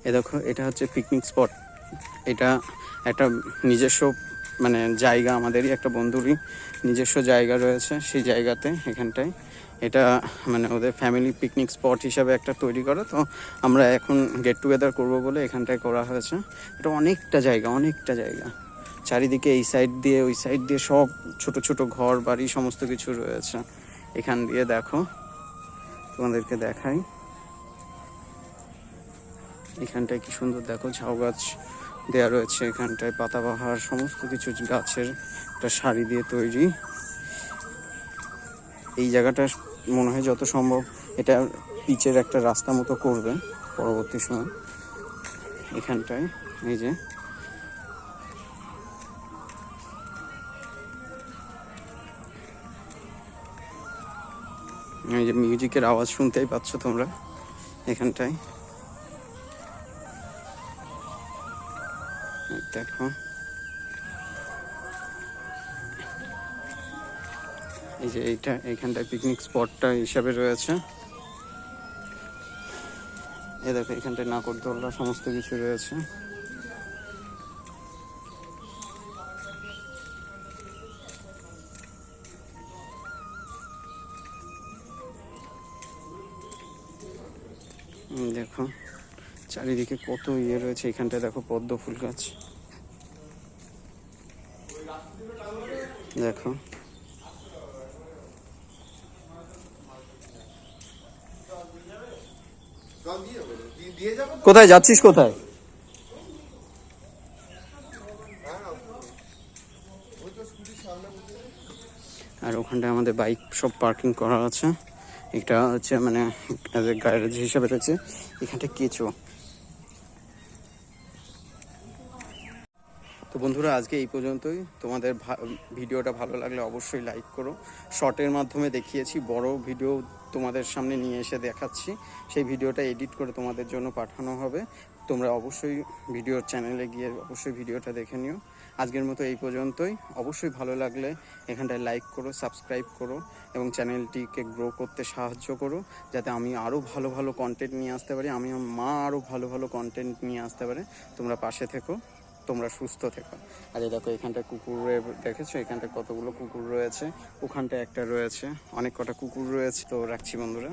এ দেখো, এটা হচ্ছে পিকনিক স্পট। এটা একটা নিজস্ব মানে জায়গা, আমাদেরই একটা বন্ধুরই নিজস্ব জায়গা রয়েছে। সেই জায়গাতে এখানটায় এটা মানে ওদের ফ্যামিলি পিকনিক স্পট হিসাবে একটা তৈরি করা। তো আমরা এখন গেট টুগেদার করবো বলে এখানটায় করা হয়েছে। এটা অনেকটা জায়গা, চারিদিকে এই সাইড দিয়ে ওই সাইড দিয়ে সব ছোট ছোট ঘর বাড়ি সমস্ত কিছু রয়েছে। এখান দিয়ে দেখো, তোমাদেরকে দেখাই, এখানটায় কি সুন্দর দেখো, ঝাউ গাছ দেওয়া রয়েছে এখানটায়, পাতাবাহার সমস্ত কিছু গাছের একটা সারি দিয়ে তৈরি। এই জায়গাটা মনে হয় যত সম্ভব এটা পিচের একটা রাস্তা মতো করবে পরবর্তী সময় এখানটায়। এই যে মিউজিকের আওয়াজ শুনতেই পাচ্ছ তোমরা এখানটায়। দেখো, এই যে এইটা এখানটায় পিকনিক স্পটটা হিসাবে রয়েছে। এই দেখো, এখানটায় নাগরদোল্লা সমস্ত কিছু রয়েছে। দেখো চারিদিকে কত রয়েছে। এখানটায় দেখো পদ্ম ফুল গাছ, দেখো কোথায় যাচ্ছিস, কোথায়? আর ওখানটায় আমাদের বাইক সব পার্কিং করা আছে। এটা হচ্ছে মানে গ্যারেজ হিসাবে রয়েছে। এখানটা কেঁচো। তো বন্ধুরা, আজকে এই পর্যন্তই। তোমাদের ভিডিওটা ভালো লাগলে অবশ্যই লাইক করো। শর্টের মাধ্যমে দেখিয়েছি, বড় ভিডিও তোমাদের সামনে নিয়ে এসে দেখাচ্ছি। সেই ভিডিওটা এডিট করে তোমাদের জন্য পাঠানো হবে। তোমরা অবশ্যই ভিডিওর চ্যানেলে গিয়ে অবশ্যই ভিডিওটা দেখে নিও। আজকের মতো এই পর্যন্তই। অবশ্যই ভালো লাগলে এখানটায় লাইক করো, সাবস্ক্রাইব করো এবং চ্যানেলটিকে গ্রো করতে সাহায্য করো, যাতে আমি আরও ভালো ভালো কন্টেন্ট নিয়ে আসতে পারি, আমি আমার মা আরও ভালো ভালো কন্টেন্ট নিয়ে আসতে পারে। তোমরা পাশে থেকো, তোমরা সুস্থ থেকো। আর এই দেখো, এখানটায় কুকুরের দেখেছো, এখানটায় কতগুলো কুকুর রয়েছে, ওখানটায় একটা রয়েছে, অনেক কটা কুকুর রয়েছে। তো রাখছি বন্ধুরা।